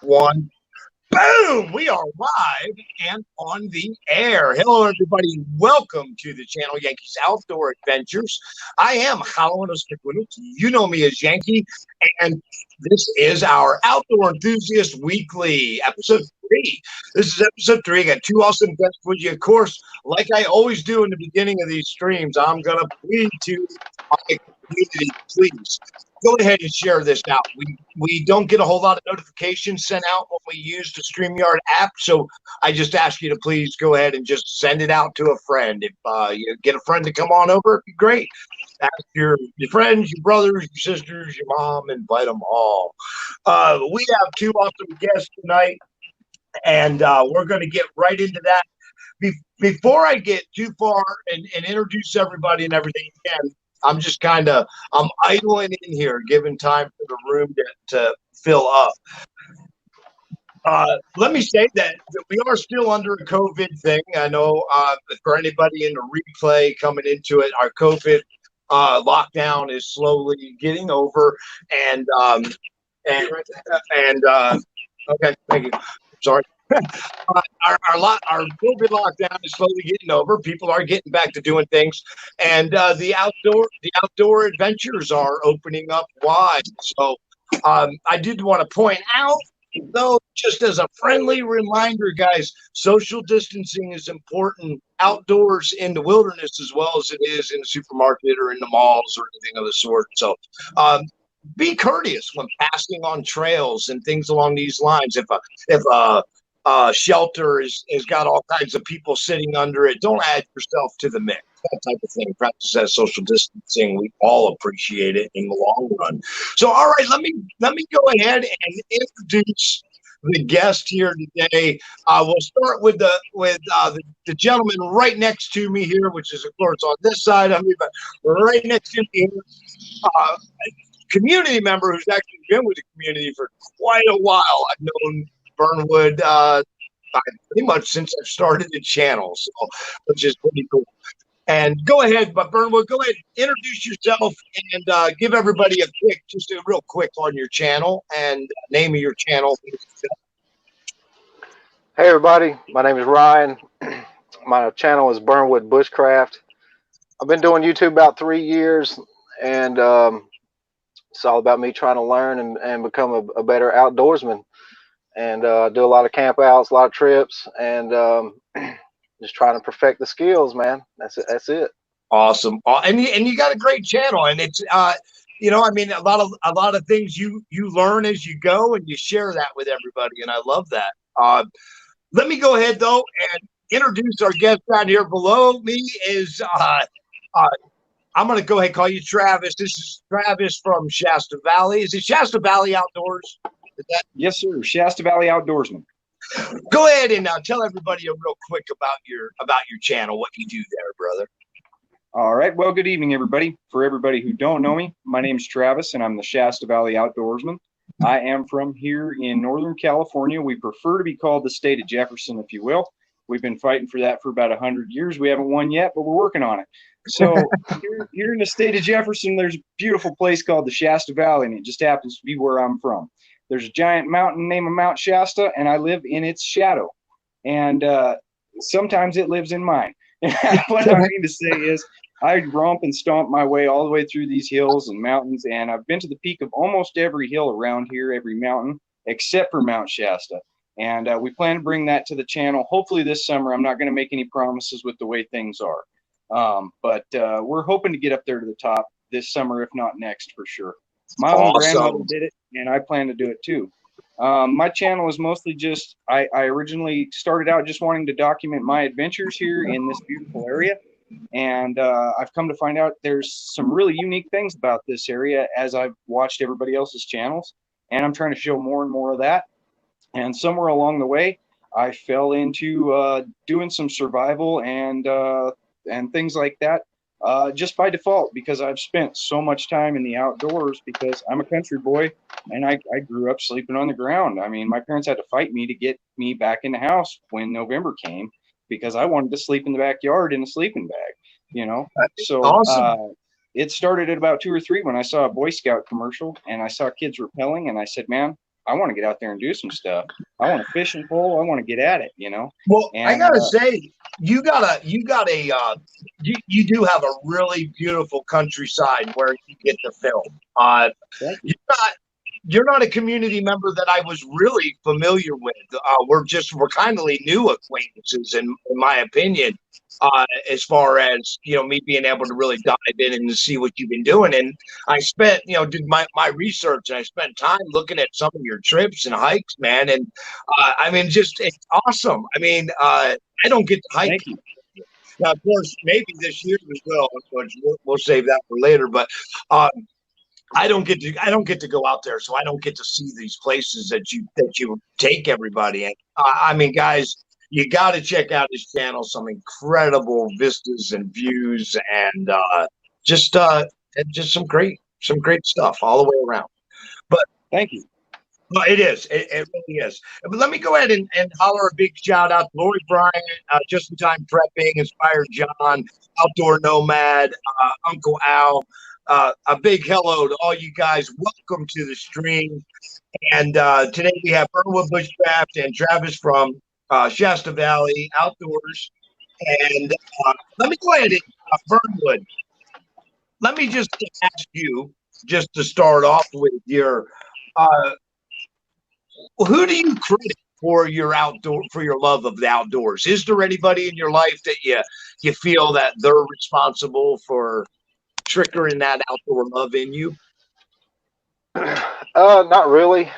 One. Boom! We are live and on the air. Hello, everybody. Welcome to the channel Yankees Outdoor Adventures. I am Howland. You know me as Yankee, and this is our Outdoor Enthusiast Weekly, episode 3. This is episode 3. I got two awesome guests for you. Of course, like I always do in the beginning of these streams, I'm going to plead to my community, please go ahead and share this out. We don't get a whole lot of notifications sent out when we use the StreamYard app, so I just ask you to please go ahead and just send it out to a friend. If you get a friend to come on over, it'd be great. Ask your friends, your brothers, your sisters, your mom, invite them all. We have two awesome guests tonight, and we're going to get right into that. Before I get too far and introduce everybody and everything again, I'm just I'm idling in here, giving time for the room to fill up. Let me say that we are still under a COVID thing. I know for anybody in the replay coming into it, our COVID lockdown is slowly getting over. And okay, thank you. Sorry. Our COVID lockdown is slowly getting over. People are getting back to doing things, and the outdoor adventures are opening up wide. So I did want to point out, though, just as a friendly reminder, guys, social distancing is important outdoors in the wilderness as well as it is in the supermarket or in the malls or anything of the sort. So be courteous when passing on trails and things along these lines. If shelter has got all kinds of people sitting under it, don't add yourself to the mix. That type of thing. Practice that social distancing. We all appreciate it in the long run. So, all right, let me go ahead and introduce the guest here today. We'll start with the gentleman right next to me here, which is of course on this side of me, but right next to me here. Community member who's actually been with the community for quite a while. I've known Burnwood pretty much since I've started the channel, so which is pretty cool. And go ahead, but Burnwood, go ahead, introduce yourself and give everybody just a real quick on your channel and name of your channel. Hey everybody, my name is Ryan. My channel is Burnwood Bushcraft. I've been doing YouTube about 3 years, and it's all about me trying to learn and become a better outdoorsman, and do a lot of camp outs, a lot of trips, and just trying to perfect the skills, man. That's it. Awesome. And you got a great channel, and it's you know, I mean, a lot of things you learn as you go, and you share that with everybody, and I love that. Let me go ahead though and introduce our guest down here below me. Is I'm going to go ahead and call you Travis. This is Travis from Shasta Valley. Is it Shasta Valley Outdoors? Yes, sir. Shasta Valley Outdoorsman. Go ahead and tell everybody real quick about your channel, what you do there, brother. All right. Well, good evening, everybody. For everybody who don't know me, my name's Travis, and I'm the Shasta Valley Outdoorsman. I am from here in Northern California. We prefer to be called the state of Jefferson, if you will. We've been fighting for that for about 100 years. We haven't won yet, but we're working on it. So here in the state of Jefferson, there's a beautiful place called the Shasta Valley, and it just happens to be where I'm from. There's a giant mountain named Mount Shasta, and I live in its shadow. And sometimes it lives in mine. What I mean to say is I romp and stomp my way all the way through these hills and mountains, and I've been to the peak of almost every hill around here, every mountain, except for Mount Shasta. And we plan to bring that to the channel hopefully this summer. I'm not going to make any promises with the way things are. But we're hoping to get up there to the top this summer, if not next, for sure. My own grandmother did it, and I plan to do it too. My channel is mostly just, I originally started out just wanting to document my adventures here in this beautiful area. And I've come to find out there's some really unique things about this area as I've watched everybody else's channels. And I'm trying to show more and more of that. And somewhere along the way, I fell into doing some survival and things like that. Just by default, because I've spent so much time in the outdoors, because I'm a country boy and I grew up sleeping on the ground. I mean, my parents had to fight me to get me back in the house when November came, because I wanted to sleep in the backyard in a sleeping bag, you know. So awesome. It started at about 2 or 3 when I saw a Boy Scout commercial and I saw kids rappelling, and I said, man, I want to get out there and do some stuff. I want to fish and pole. I want to get at it, Well, I And gotta say, you do have a really beautiful countryside where you get to film. thank you. You're not a community member that I was really familiar with. We're kindly new acquaintances, in my opinion, as far as me being able to really dive in and to see what you've been doing. And I spent did my research, and I spent time looking at some of your trips and hikes, man. And I mean, just it's awesome. I mean, I don't get to hike. Thank you. Now, of course, maybe this year as well. We'll save that for later. But I don't get to go out there, so I don't get to see these places that you take everybody in. I mean, guys, you got to check out his channel. Some incredible vistas and views, and just some great stuff all the way around. But thank you. Well, it is. It really is. But let me go ahead and holler a big shout out to Lori Bryant, Just in Time Prepping, Inspired John, Outdoor Nomad, Uncle Al. A big hello to all you guys. Welcome to the stream. And today we have Burnwood Bushcraft and Travis from Shasta Valley Outdoors. And let me go ahead and Burnwood. Let me just ask you, just to start off with your, who do you credit for your love of the outdoors? Is there anybody in your life that you feel that they're responsible for triggering that outdoor love in you? Not really.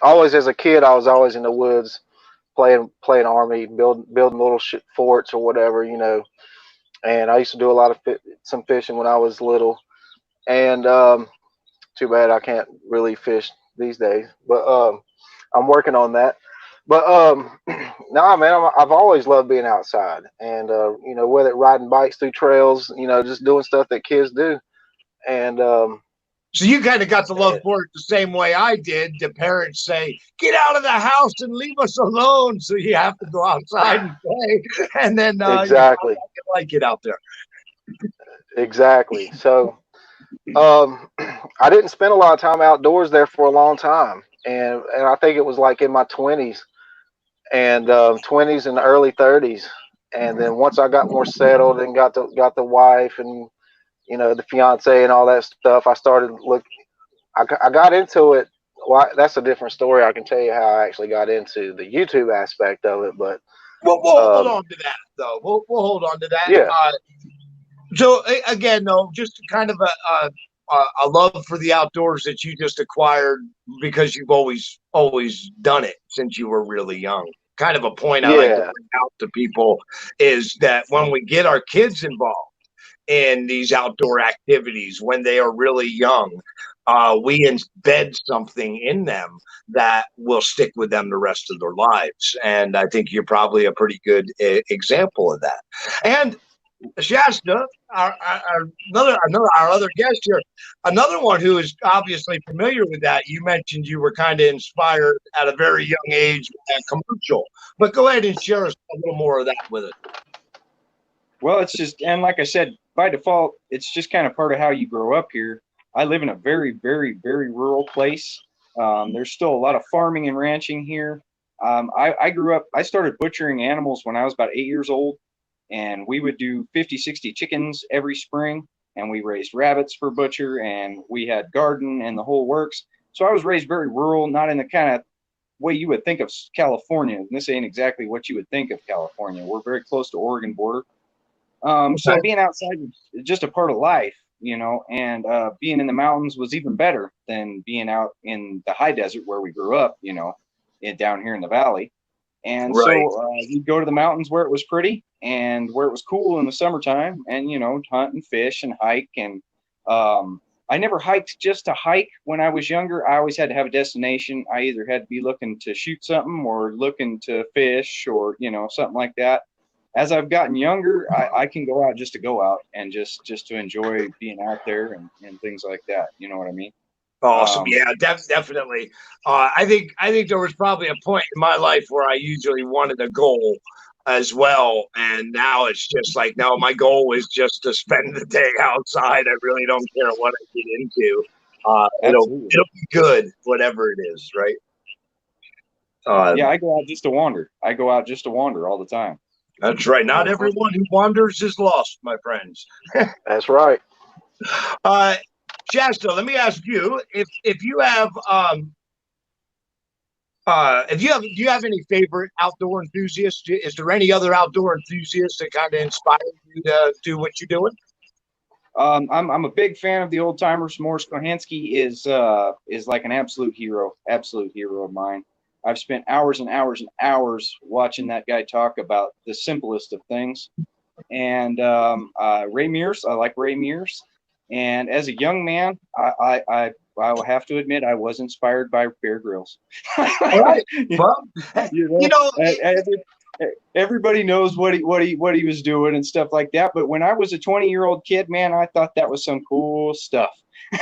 Always as a kid, I was always in the woods, playing army, building little forts or whatever, And I used to do a lot of some fishing when I was little, and too bad I can't really fish these days. But I'm working on that. But no, man, I've always loved being outside, and whether riding bikes through trails, just doing stuff that kids do, and so you kind of got the love for it the same way I did. The parents say, "Get out of the house and leave us alone," so you have to go outside and play, and then exactly, like it out there. Exactly. So I didn't spend a lot of time outdoors there for a long time, and I think it was like in my 20s and 20s and early 30s, and then once I got more settled and got the wife and the fiance and all that stuff, I started I got into it. Well, that's a different story. I can tell you how I actually got into the YouTube aspect of it, but we'll hold on to that though. We'll hold on to that. Yeah. So again, though, just kind of a love for the outdoors that you just acquired because you've always done it since you were really young. Kind of a point I like to bring out to people is that when we get our kids involved in these outdoor activities when they are really young, we embed something in them that will stick with them the rest of their lives. And I think you're probably a pretty good example of that. And Shasta, our other guest here, another one who is obviously familiar with that. You mentioned you were kind of inspired at a very young age with that commercial, but go ahead and share us a little more of that with us. Well, it's just, and like I said, by default, it's just kind of part of how you grow up here. I live in a very, very, very rural place. There's still a lot of farming and ranching here. I grew up, I started butchering animals when I was about 8 years old. And we would do 50, 60 chickens every spring, and we raised rabbits for butcher, and we had garden and the whole works. So I was raised very rural, not in the kind of way you would think of California. And this ain't exactly what you would think of California. We're very close to Oregon border. So being outside is just a part of life, and being in the mountains was even better than being out in the high desert where we grew up, down here in the valley. And so you'd go to the mountains where it was pretty and where it was cool in the summertime, and hunt and fish and hike. And I never hiked just to hike when I was younger. I always had to have a destination. I either had to be looking to shoot something or looking to fish or something like that. As I've gotten younger, I can go out just to go out and just to enjoy being out there and things like that. You know what I mean? Awesome. Yeah, definitely. I think there was probably a point in my life where I usually wanted a goal as well. And now it's just like, no, my goal is just to spend the day outside. I really don't care what I get into. It'll Absolutely. be good, whatever it is, right? Yeah, I go out just to wander. I go out just to wander all the time. That's right. Not So, everyone who wanders is lost, my friends. That's right. Shasta, let me ask you if you have do you have any favorite outdoor enthusiasts? Is there any other outdoor enthusiasts that kind of inspire you to do what you're doing? I'm a big fan of the old timers. Morris Kohansky is like an absolute hero of mine. I've spent hours and hours and hours watching that guy talk about the simplest of things. And Ray Mears, I like Ray Mears. And as a young man, I will have to admit I was inspired by Bear Grylls. All right. Well, you know, everybody knows what he was doing and stuff like that. But when I was a 20-year-old kid, man, I thought that was some cool stuff.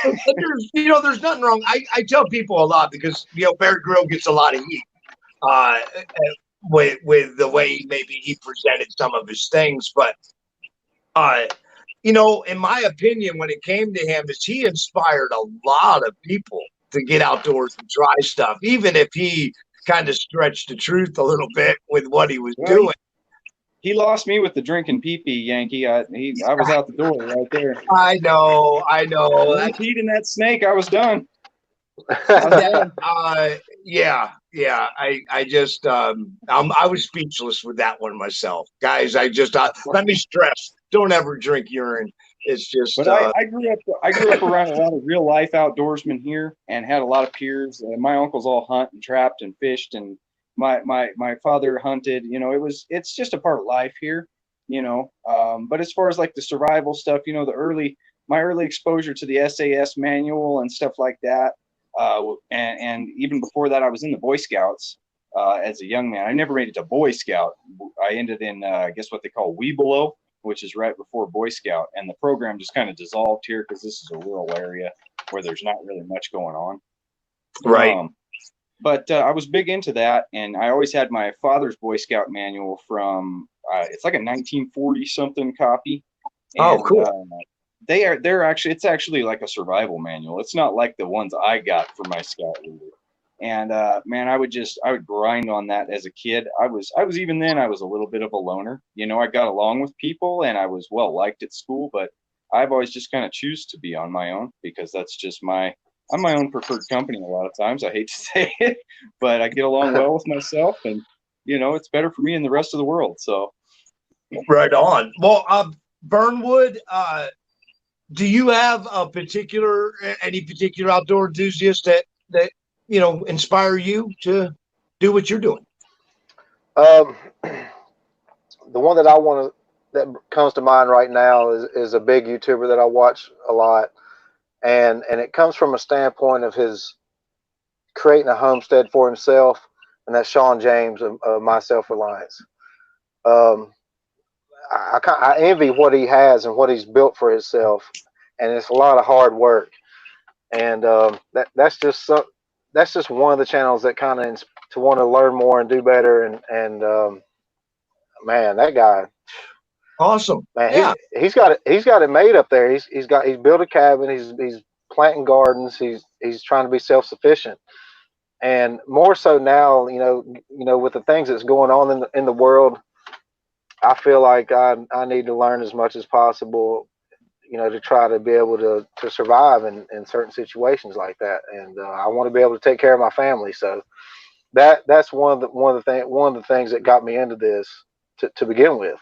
There's nothing wrong. I tell people a lot because Bear Grylls gets a lot of heat with the way maybe he presented some of his things, but in my opinion, when it came to him, is he inspired a lot of people to get outdoors and try stuff, even if he kind of stretched the truth a little bit with what he was doing. He lost me with the drinking pee-pee, Yankee. I was out the door right there. I know. Feeding that snake, I was done. Yeah. I just I was speechless with that one myself, guys. Let me stress: don't ever drink urine. It's just. But I grew up around a lot of real life outdoorsmen here, and had a lot of peers. My uncles all hunt and trapped and fished, and my father hunted. It's just a part of life here. But as far as like the survival stuff, my early exposure to the SAS manual and stuff like that. And even before that, I was in the Boy Scouts as a young man. I never made it to Boy Scout. I ended in, I guess, what they call Webelow, which is right before Boy Scout. And the program just kind of dissolved here because this is a rural area where there's not really much going on. Right. But I was big into that. And I always had my father's Boy Scout manual from, it's like a 1940 something copy. And, cool. It's actually like a survival manual. It's not like the ones I got for my scout leader. And man, I would grind on that as a kid. I was even then I was a little bit of a loner. I got along with people and I was well liked at school, but I've always just kind of choose to be on my own because that's just I'm my own preferred company a lot of times. I hate to say it, but I get along well with myself, and it's better for me and the rest of the world. So right on. Well, Burnwood, do you have any particular outdoor enthusiast that inspire you to do what you're doing? The one that comes to mind right now is a big YouTuber that I watch a lot, and it comes from a standpoint of his creating a homestead for himself, and that's Sean James of My Self-Reliance. I envy what he has and what he's built for himself, and it's a lot of hard work. And that's just one of the channels that kind of to want to learn more and do better. And man, that guy, awesome. Man, yeah, he's got it made up there. He's built a cabin. He's planting gardens. He's trying to be self-sufficient. And more so now, with the things that's going on in the world, I feel like I need to learn as much as possible, to try to be able to survive in certain situations like that. And I want to be able to take care of my family. So that's one of the things that got me into this to begin with.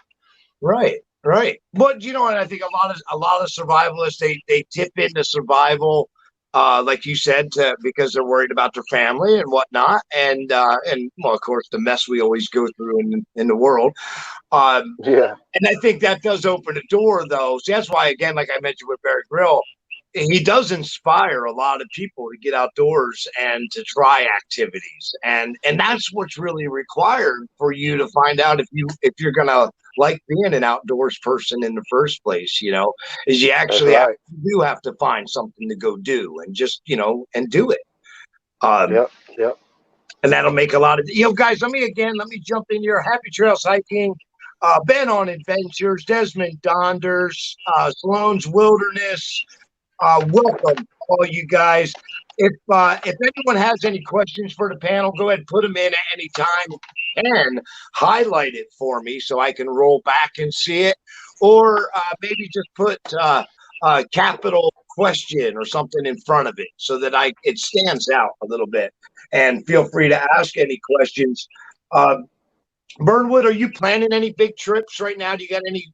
Right. But and I think a lot of survivalists they tip into survival, like you said, because they're worried about their family and whatnot, and well, of course, the mess we always go through in the world. Yeah. And I think that does open a door, though. So that's why, again, like I mentioned with Bear Grylls, he does inspire a lot of people to get outdoors and to try activities, and that's what's really required for you to find out if you're gonna like being an outdoors person in the first place. Is you actually do have to find something to go do and just and do it. Yep. And that'll make a lot of guys. Let me jump in here. Happy Trails Hiking. Ben on Adventures, Desmond Donders, Sloan's Wilderness. Welcome all you guys. If anyone has any questions for the panel, go ahead and put them in at any time and highlight it for me so I can roll back and see it, or maybe just put capital question or something in front of it so that it stands out a little bit. And feel free to ask any questions. Burnwood, are you planning any big trips right now? Do you got any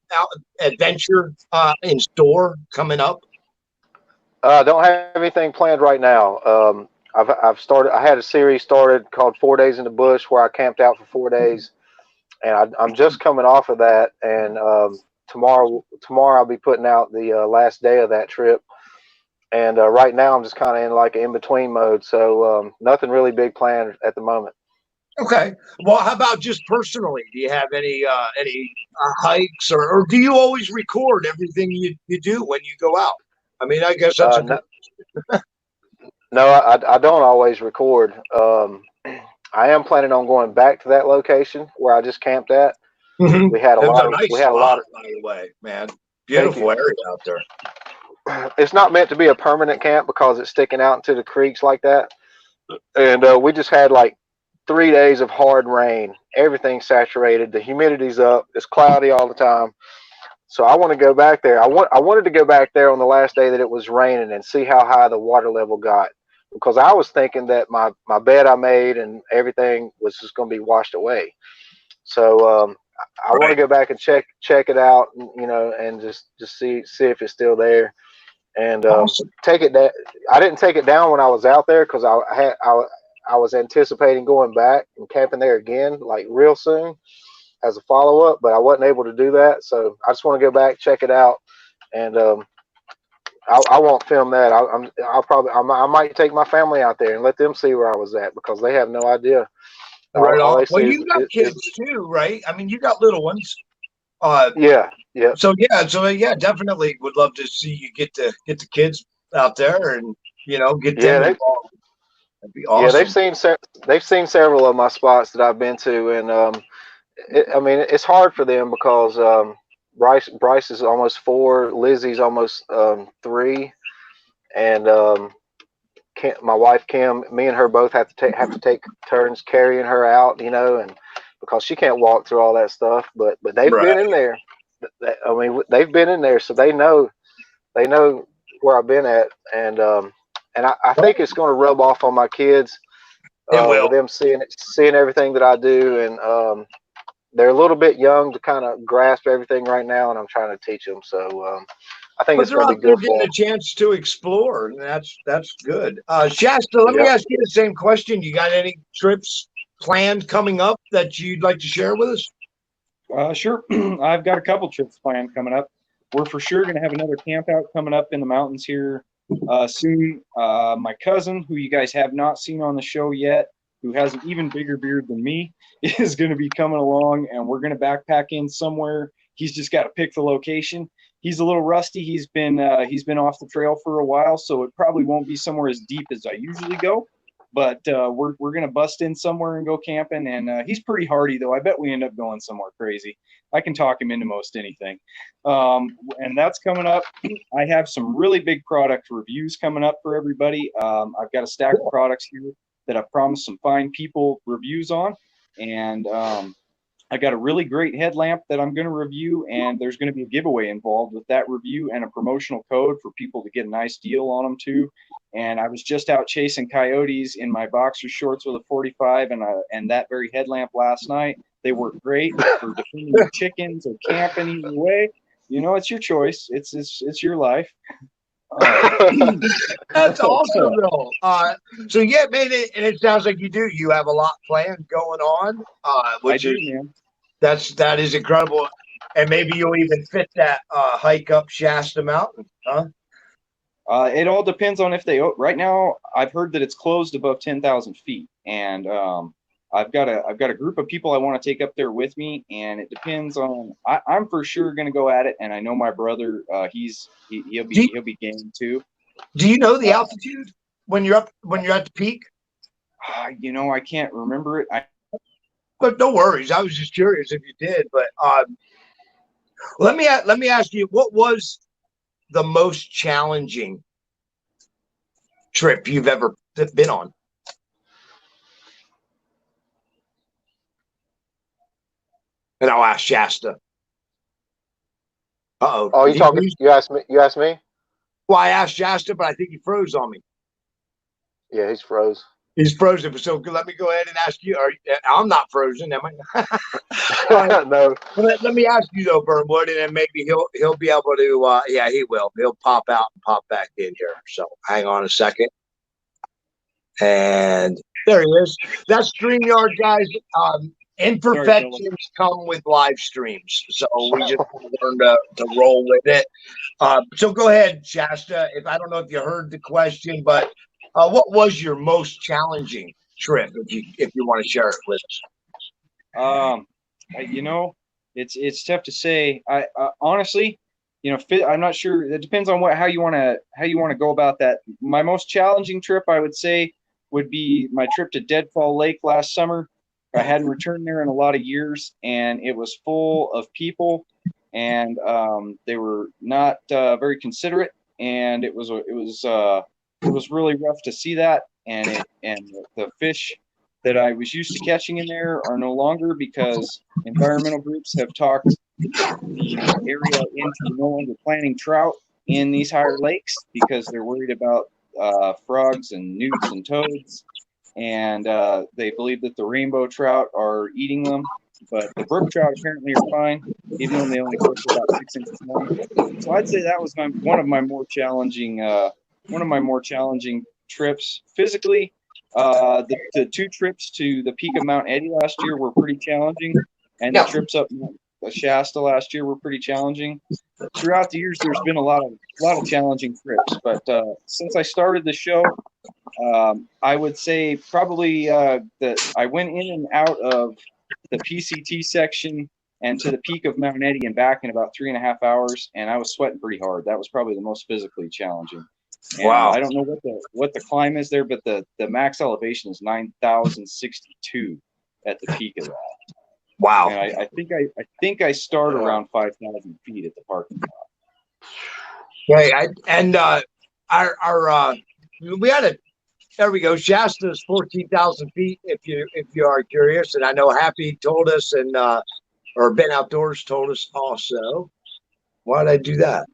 adventure in store coming up? Don't have anything planned right now. I've started. I had a series started called 4 Days in the Bush, where I camped out for 4 days, and I'm just coming off of that. And tomorrow I'll be putting out the last day of that trip. And right now I'm just kind of in like an in between mode. So nothing really big planned at the moment. Okay. Well, how about just personally? Do you have any hikes, or do you always record everything you do when you go out? I mean, I guess that's no, I don't always record. I am planning on going back to that location where I just camped at. Mm-hmm. We had a lot of, by the way, man. Beautiful area out there. It's not meant to be a permanent camp because it's sticking out into the creeks like that. And we just had like 3 days of hard rain. Everything's saturated. The humidity's up. It's cloudy all the time. So I want to go back there. I wanted to go back there on the last day that it was raining and see how high the water level got, because I was thinking that my bed I made and everything was just going to be washed away. So I want to go back and check it out, and just see if it's still there. And awesome. Take it down. I didn't take it down when I was out there because I was anticipating going back and camping there again like real soon as a follow-up, but I wasn't able to do that. So I just want to go back, check it out, and I won't film that. I might take my family out there and let them see where I was at, because they have no idea. Right on. Well, you got kids too, right? I mean, you got little ones. Yeah. So yeah, definitely would love to see you get the kids out there and get them involved. That'd be awesome. Yeah, they've seen several of my spots that I've been to, and I mean, it's hard for them because Bryce is almost 4, Lizzie's almost 3, and my wife Kim, me and her both have to take turns carrying her out, and because she can't walk through all that stuff. But they've been in there. I mean, they've been in there, so they know where I've been at, and I think it's going to rub off on my kids. With them seeing everything that I do, and they're a little bit young to kind of grasp everything right now, and I'm trying to teach them. So I think it's going to be good for them. Getting a chance to explore, and that's good. Shasta, let me ask you the same question. You got any trips planned coming up that you'd like to share with us? Sure. I've got a couple trips planned coming up. We're for sure going to have another camp out coming up in the mountains here soon. My cousin, who you guys have not seen on the show yet, who has an even bigger beard than me, is going to be coming along, and we're going to backpack in somewhere. He's just got to pick the location. He's a little rusty. He's been off the trail for a while, so it probably won't be somewhere as deep as I usually go. But we're going to bust in somewhere and go camping, and he's pretty hardy, though. I bet we end up going somewhere crazy. I can talk him into most anything. And that's coming up. I have some really big product reviews coming up for everybody. I've got a stack of products here that I've promised some fine people reviews on. And I got a really great headlamp that I'm going to review, and there's going to be a giveaway involved with that review and a promotional code for people to get a nice deal on them too. And I was just out chasing coyotes in my boxer shorts with a 45 and that very headlamp last night. They work great for defending chickens or camping either way. It's your choice. It's your life. That's awesome, though. So yeah, man, and it sounds like you do. You have a lot planned going on. Man. That is incredible, and maybe you'll even fit that hike up Shasta Mountain, huh? It all depends on if they. Right now, I've heard that it's closed above 10,000 feet, and I've got a group of people I want to take up there with me, and it depends on. I'm for sure going to go at it, and I know my brother. He'll be game too. Do you know the altitude when you're at the peak? I can't remember it. But no worries. I was just curious if you did. But let me ask you, what was the most challenging trip you've ever been on? And I'll ask Shasta. Uh-oh. Oh, you talking? You asked me. You asked me. Well, I asked Shasta, but I think he froze on me. Yeah, he's froze. He's frozen. So let me go ahead and ask you. I'm not frozen, am I? No. Let me ask you though, Burnwood, and then maybe he'll be able to. Yeah, he will. He'll pop out and pop back in here. So hang on a second. And there he is. That's StreamYard, guys. Imperfections come with live streams, so we just learn to roll with it. So go ahead, Shasta. If I don't know if you heard the question, but what was your most challenging trip? If you want to share it with us. You know, it's tough to say. I honestly, you know, I'm not sure. It depends on how you want to go about that. My most challenging trip, I would say, would be my trip to Deadfall Lake last summer. I hadn't returned there in a lot of years, and it was full of people, and they were not very considerate, and it was really rough to see that, and the fish that I was used to catching in there are no longer, because environmental groups have talked the area into no longer planting trout in these higher lakes because they're worried about frogs and newts and toads. And they believe that the rainbow trout are eating them, but the brook trout apparently are fine, even though they only grow to about 6 inches long. So I'd say that was one of my more challenging trips physically. The 2 trips to the peak of Mount Eddy last year were pretty challenging, and the trips up Shasta last year were pretty challenging. Throughout the years, there's been a lot of challenging trips, but since I started the show, I would say probably that I went in and out of the PCT section and to the peak of Mount Eddy and back in about 3.5 hours, and I was sweating pretty hard. That was probably the most physically challenging. And wow! I don't know what the climb is there, but the max elevation is 9,062 at the peak of that. Wow! And I think I start around 5,000 feet at the parking lot. Okay, we had a. There we go. Shasta is 14,000 feet. If you are curious, and I know Happy told us, and or Ben Outdoors told us also. Why did I do that?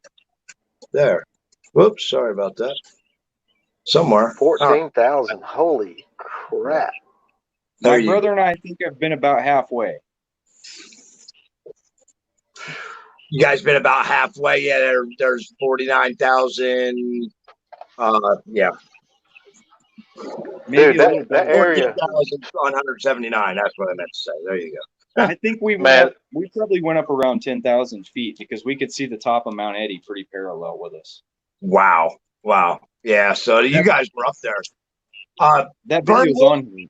There. Whoops. Sorry about that. Somewhere. 14,000. Holy crap! My brother and I think I've been about halfway. You guys been about halfway. Yeah. There's 49,000. Yeah. Maybe dude, that area. 14,179. That's what I meant to say. There you go. I think we probably went up around 10,000 feet because we could see the top of Mount Eddy pretty parallel with us. Wow. Yeah. So you guys were up there. That video's on here.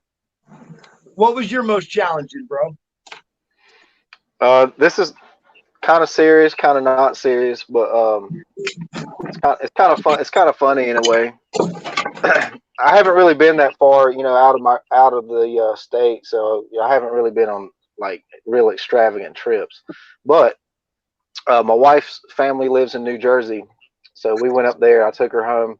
What was your most challenging, bro? This is kind of serious, kind of not serious, but it's kind of fun. It's kind of funny in a way. I haven't really been that far, you know, out of the state, so you know, I haven't really been on like real extravagant trips. But my wife's family lives in New Jersey, so we went up there. I took her home,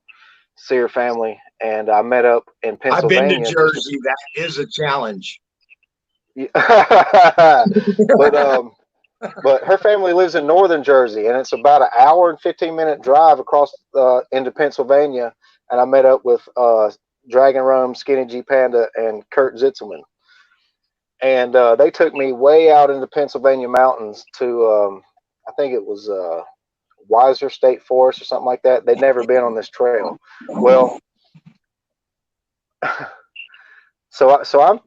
see her family, and I met up in Pennsylvania. I've been to Jersey. That is a challenge. But her family lives in northern Jersey, and it's about an hour and 15-minute drive across into Pennsylvania. And I met up with Dragon Rum, Skinny G Panda, and Kurt Zitzelman. And they took me way out into Pennsylvania mountains to, I think it was Weiser State Forest or something like that. They'd never been on this trail. Well, so I'm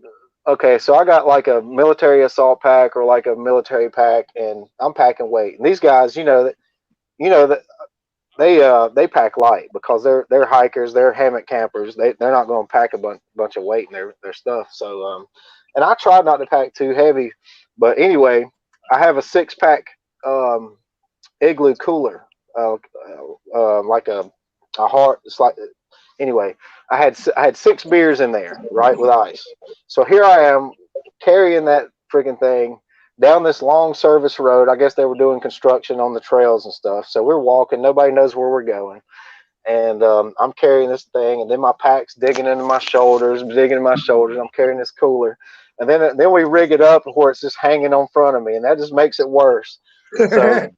okay. So I got like a military assault pack or like a military pack, and I'm packing weight. And these guys, you know that. They pack light because they're hikers, they're hammock campers. They're not going to pack a bunch of weight in their stuff. So and I tried not to pack too heavy, but anyway, I have a 6-pack igloo cooler, like a hard. It's like anyway. I had 6 beers in there, right, with ice. So here I am carrying that freaking thing down this long service road. I guess they were doing construction on the trails and stuff. So we're walking. Nobody knows where we're going. and I'm carrying this thing, and then my pack's digging into my shoulders, I'm carrying this cooler, and then we rig it up where it's just hanging on front of me, and that just makes it worse. So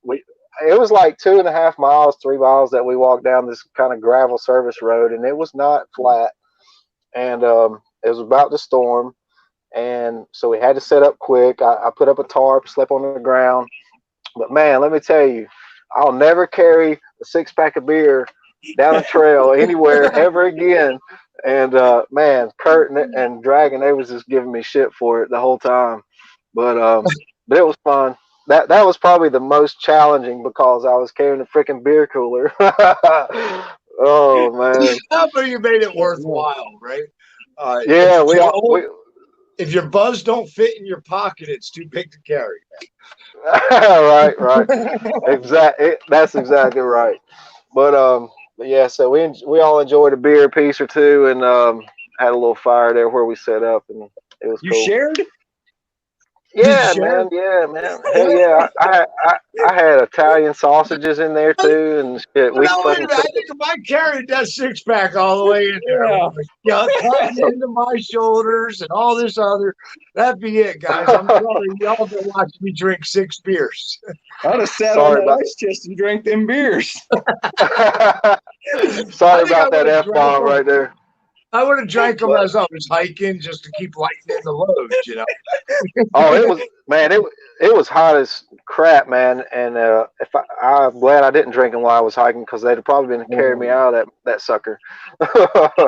it was like 2.5 miles, 3 miles that we walked down this kind of gravel service road, and it was not flat, and it was about to storm, and so we had to set up quick. I put up a tarp, slept on the ground, but man, let me tell you, I'll never carry a 6-pack of beer down a trail anywhere ever again. And man, Kurt and Dragon, they was just giving me shit for it the whole time. But it was fun. That was probably the most challenging because I was carrying a freaking beer cooler. Oh man! But you made it worthwhile, right? Yeah, if your buzz don't fit in your pocket, it's too big to carry. right. That's exactly right. But yeah, so we all enjoyed a beer piece or two, and had a little fire there where we set up, and it was You cool. shared? Yeah, man. Hell yeah, I had Italian sausages in there too, and shit. I think if I carried that 6-pack all the way in there, cutting into my shoulders and all this other, that'd be it, guys. I'm telling you, y'all been watching me drink 6 beers. I'd have sat on that ice chest and drank them beers. Sorry about that F-bomb right there. I would have drank them as I was hiking just to keep lightening the load, you know. Oh, it was hot as crap, man. And I'm glad I didn't drink them while I was hiking, because they'd have probably been carrying me out of that sucker. But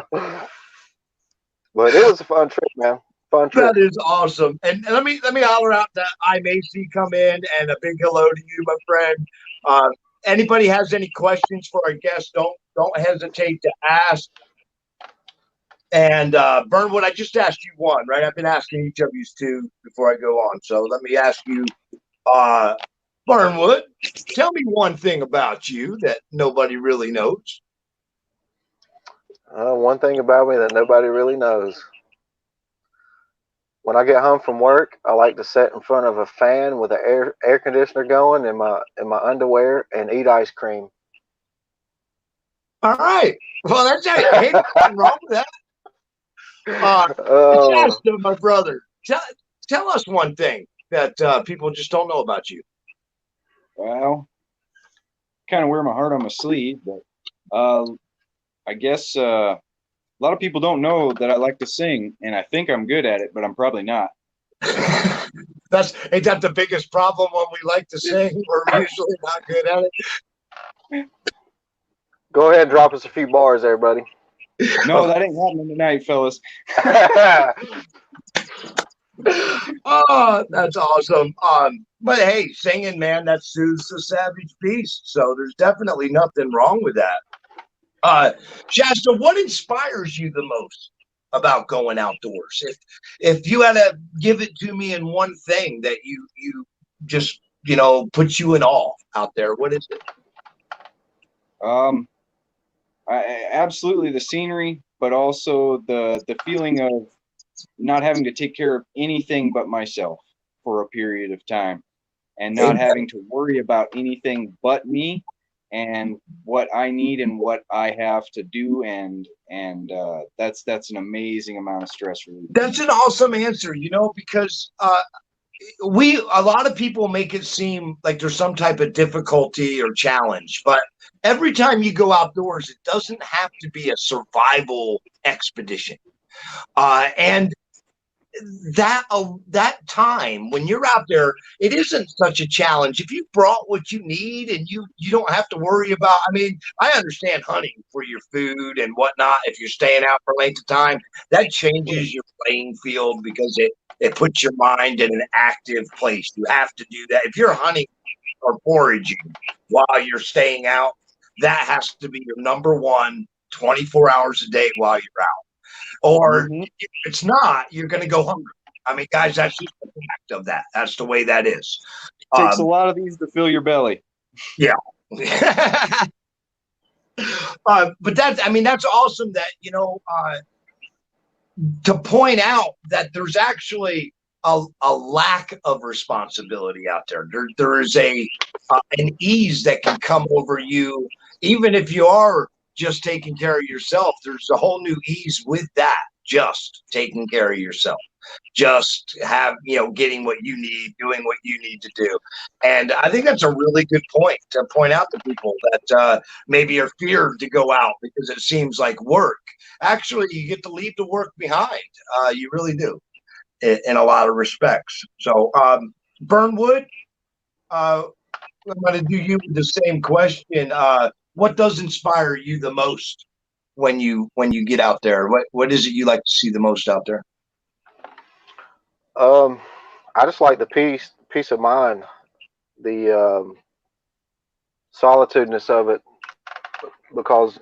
it was a fun trip, man. Fun trip. That is awesome. And let me holler out that I Macy come in, and a big hello to you, my friend. Anybody has any questions for our guests, don't hesitate to ask. And Burnwood, I just asked you one, right? I've been asking each of you two before I go on. So let me ask you, Burnwood, tell me one thing about you that nobody really knows. One thing about me that nobody really knows. When I get home from work, I like to sit in front of a fan with an air conditioner going in my underwear and eat ice cream. All right. Well, that's ain't nothing wrong with that. Shasta, my brother, tell us one thing that people just don't know about you. Well, kind of wear my heart on my sleeve, but I guess a lot of people don't know that I like to sing, and I think I'm good at it, but I'm probably not. Ain't that the biggest problem when we like to sing? We're usually not good at it. Go ahead and drop us a few bars there, buddy. No, that ain't happening tonight, fellas. Oh, that's awesome. But hey, singing, man, that soothes the savage beast. So there's definitely nothing wrong with that. Shasta, what inspires you the most about going outdoors? If you had to give it to me in one thing that you just puts you in awe out there, what is it? Absolutely the scenery, but also the feeling of not having to take care of anything but myself for a period of time, and not having to worry about anything but me and what I need and what I have to do, and that's an amazing amount of stress relief. That's an awesome answer, because a lot of people make it seem like there's some type of difficulty or challenge, but every time you go outdoors, it doesn't have to be a survival expedition. And that time when you're out there, it isn't such a challenge. If you brought what you need and you don't have to worry about, I understand hunting for your food and whatnot. If you're staying out for length of time, that changes your playing field because it puts your mind in an active place. You have to do that. If you're hunting or foraging while you're staying out, that has to be your number one 24 hours a day while you're out. Or if it's not, you're going to go hungry. Guys, that's just the fact of that. That's the way that is. It takes a lot of these to fill your belly. Yeah. But that's awesome that, to point out that there's actually a lack of responsibility out there. There is an ease that can come over you, even if you are just taking care of yourself. There's a whole new ease with that. Just taking care of yourself, just getting what you need, doing what you need to do. And I think that's a really good point to point out to people that maybe are feared to go out because it seems like work. Actually, you get to leave the work behind. You really do in a lot of respects. So, Burnwood, I'm going to do you the same question. What does inspire you the most when you get out there? What is it you like to see the most out there? I just like the peace of mind, the solitudeness of it, because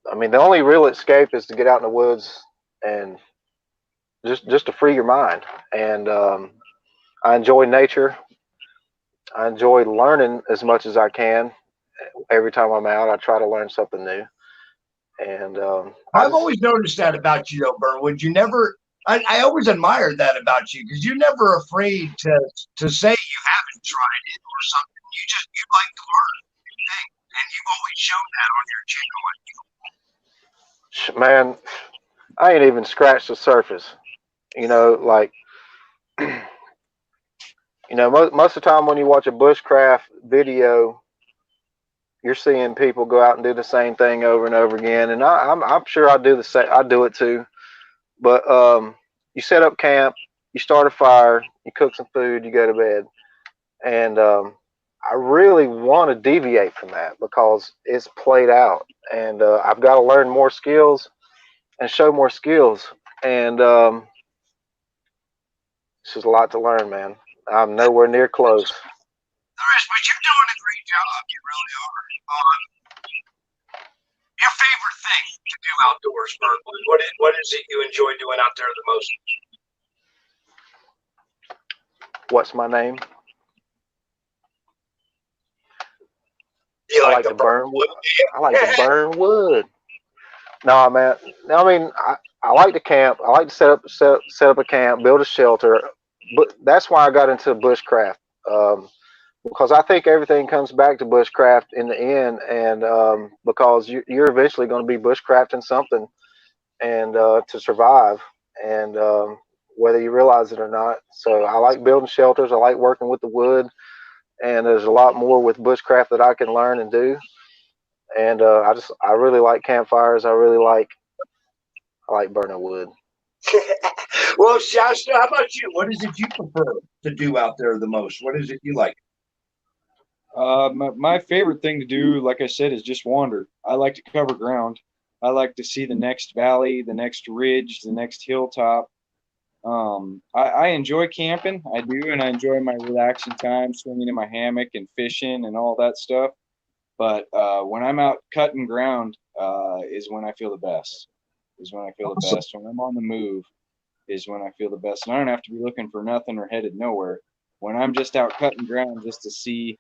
I mean the only real escape is to get out in the woods and just to free your mind. And I enjoy nature. I enjoy learning as much as I can. Every time I'm out, I try to learn something new. And I've always noticed that about you, though, Burnwood. You never. I always admired that about you because you're never afraid to say you haven't tried it or something. You like to learn new things, and you've always shown that on your channel. Man, I ain't even scratched the surface. Like most of the time when you watch a bushcraft video, you're seeing people go out and do the same thing over and over again, and I'm sure I do the same. I do it too. But you set up camp, you start a fire, you cook some food, you go to bed, and I really want to deviate from that because it's played out, and I've got to learn more skills and show more skills, and it's just a lot to learn, man. I'm nowhere near close. But you're doing a great job. You really are. Your favorite thing to do outdoors, Burnwood? What is it you enjoy doing out there the most? What's my name? You I like to burn wood. I like to burn wood. No, man. I mean, I like to camp. I like to set up a camp, build a shelter. But that's why I got into bushcraft. Because I think everything comes back to bushcraft in the end, and because you're eventually going to be bushcrafting something, and to survive, and whether you realize it or not. So I like building shelters. I like working with the wood, and there's a lot more with bushcraft that I can learn and do. And I really like campfires. I like burning wood. Well, Shasta, how about you? What is it you prefer to do out there the most? What is it you like? My favorite thing to do, like I said, is just wander. I like to cover ground. I like to see the next valley, the next ridge, the next hilltop. I enjoy camping. I do, and I enjoy my relaxing time, swinging in my hammock and fishing and all that stuff. But when I'm out cutting ground, is when I feel the best. When I'm on the move is when I feel the best. And I don't have to be looking for nothing or headed nowhere. When I'm just out cutting ground just to see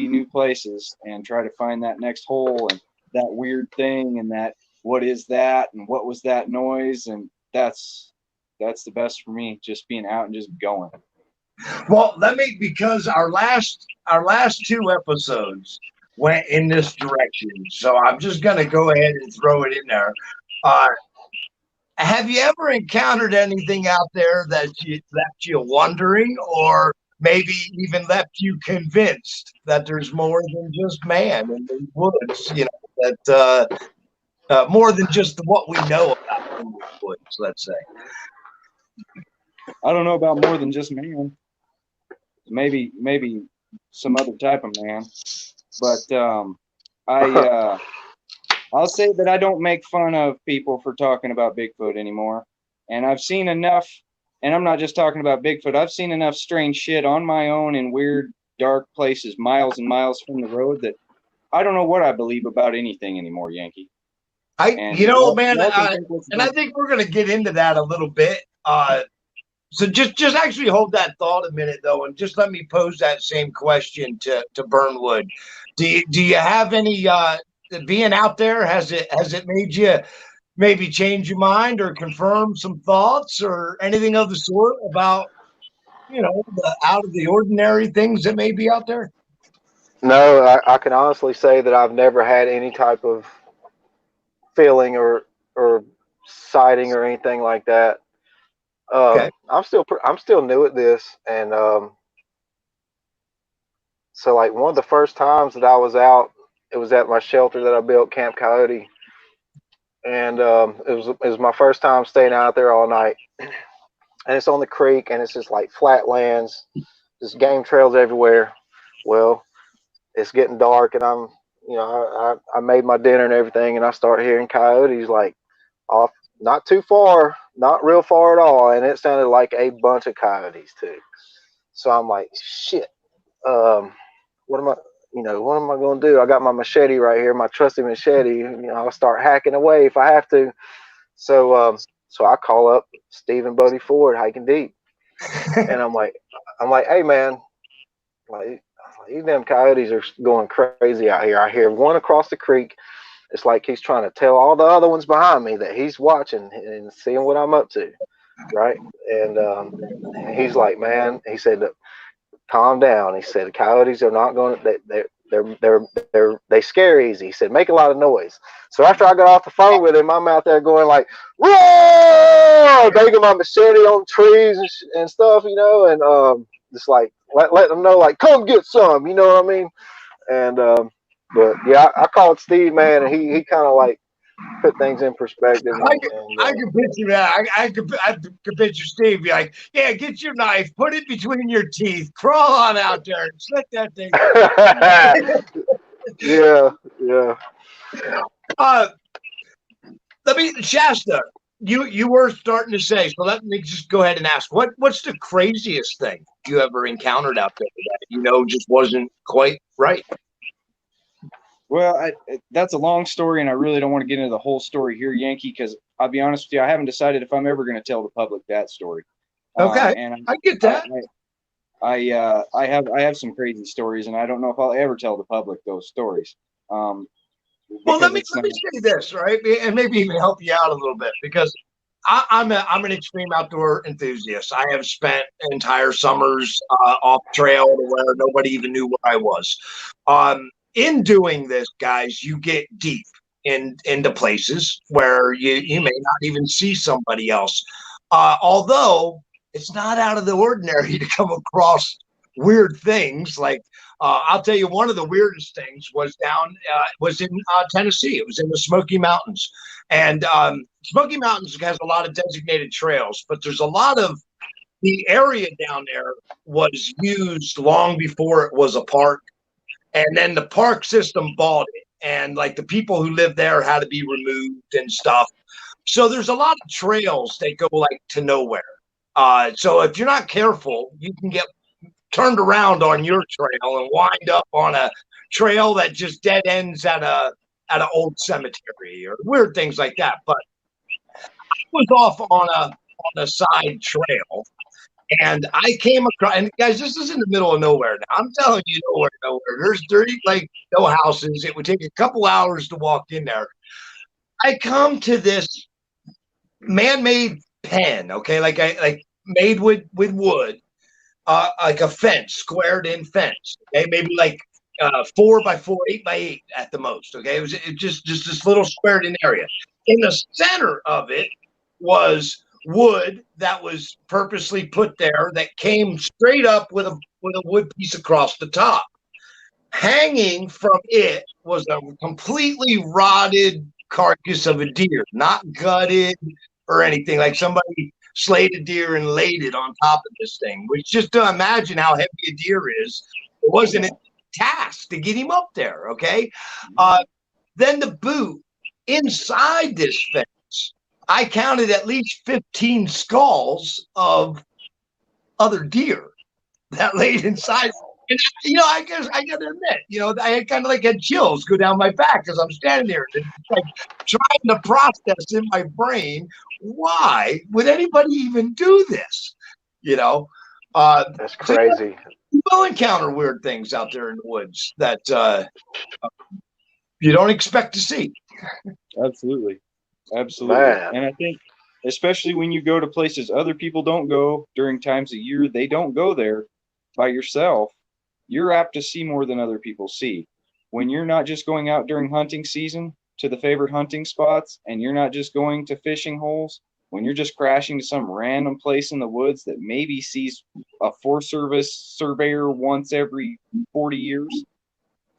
new places and try to find that next hole and that weird thing and that what is that and what was that noise, and that's the best for me, just being out and just going. Well, because our last two episodes went in this direction, so I'm just going to go ahead and throw it in there. Have you ever encountered anything out there that left you wondering, or maybe even left you convinced that there's more than just man in the woods? That more than just what we know about in the woods, let's say. I don't know about more than just man. Maybe some other type of man, but I'll say that I don't make fun of people for talking about Bigfoot anymore. And I've seen enough, and I'm not just talking about Bigfoot, I've seen enough strange shit on my own in weird, dark places, miles and miles from the road, that I don't know what I believe about anything anymore, Yankee. And I think we're going to get into that a little bit. So just actually hold that thought a minute, though, and just let me pose that same question to Burnwood. Do you have any being out there, has it made you maybe change your mind or confirm some thoughts or anything of the sort about the out of the ordinary things that may be out there? No, I can honestly say that I've never had any type of feeling or sighting or anything like that. Okay. I'm still new at this, and so like one of the first times that I was out, it was at my shelter that I built, Camp Coyote, and it was my first time staying out there all night, and it's on the creek, and it's just like flat lands, just game trails everywhere. Well, it's getting dark, and I made my dinner and everything, and I start hearing coyotes like off, not too far, not real far at all, and it sounded like a bunch of coyotes too. So I'm like, shit. Um, what am I? What am I going to do? I got my machete right here, my trusty machete. I'll start hacking away if I have to. So, so I call up Stephen Bodie Ford, hiking deep, and I'm like, hey man, like these damn coyotes are going crazy out here. I hear one across the creek. It's like he's trying to tell all the other ones behind me that he's watching and seeing what I'm up to, right? And he's like, man, he said, calm down. He said, the coyotes are not going to. They scare easy. He said, make a lot of noise. So after I got off the phone with him, I'm out there going like, roar, banging my machete on trees and stuff, and just like let them know, like, come get some, you know what I mean? And but yeah, I called Steve, man, and he kind of like put things in perspective, I could picture that. I could picture Steve be like, "Yeah, get your knife, put it between your teeth, crawl on out there, and slit that thing." yeah, yeah. uh, let me, Shasta. You were starting to say, so let me just go ahead and ask, what's the craziest thing you ever encountered out there that just wasn't quite right? Well, that's a long story, and I really don't want to get into the whole story here, Yankee, because I'll be honest with you, I haven't decided if I'm ever going to tell the public that story. Okay, And I get that. I have some crazy stories, and I don't know if I'll ever tell the public those stories. Well, Because let me say this, right, and maybe even help you out a little bit, because I'm an extreme outdoor enthusiast. I have spent entire summers off trail to where nobody even knew where I was. In doing this, guys, you get deep into places where you may not even see somebody else. Although it's not out of the ordinary to come across weird things. Like I'll tell you, one of the weirdest things was in Tennessee. It was in the Smoky Mountains, and Smoky Mountains has a lot of designated trails, but there's a lot of the area down there was used long before it was a park, and then the park system bought it, and like the people who lived there had to be removed and stuff. So there's a lot of trails that go like to nowhere. So if you're not careful, you can get turned around on your trail and wind up on a trail that just dead ends at an old cemetery or weird things like that. But I was off on a side trail, and I came across, and guys, this is in the middle of nowhere now. I'm telling you, nowhere. There's like no houses. It would take a couple hours to walk in there. I come to this man-made pen, okay, like made with wood, like a fence, squared in fence. Okay, maybe like 4x4, 8x8 at the most. Okay, it just this little squared in area. In the center of it was wood that was purposely put there that came straight up with a wood piece across the top. Hanging from it was a completely rotted carcass of a deer, not gutted or anything. Like somebody slayed a deer and laid it on top of this thing, which just to imagine how heavy a deer is, it wasn't a task to get him up there. Okay. Then the boot inside this fence, I counted at least 15 skulls of other deer that laid inside. And, I guess I got to admit, I kind of like had chills go down my back as I'm standing there, and like trying to process in my brain, why would anybody even do this? That's crazy. So you will encounter weird things out there in the woods that you don't expect to see. Absolutely. Man. And I think, especially when you go to places other people don't go during times of year they don't go there by yourself, you're apt to see more than other people see. When you're not just going out during hunting season to the favorite hunting spots, and you're not just going to fishing holes, when you're just crashing to some random place in the woods that maybe sees a Forest Service surveyor once every 40 years,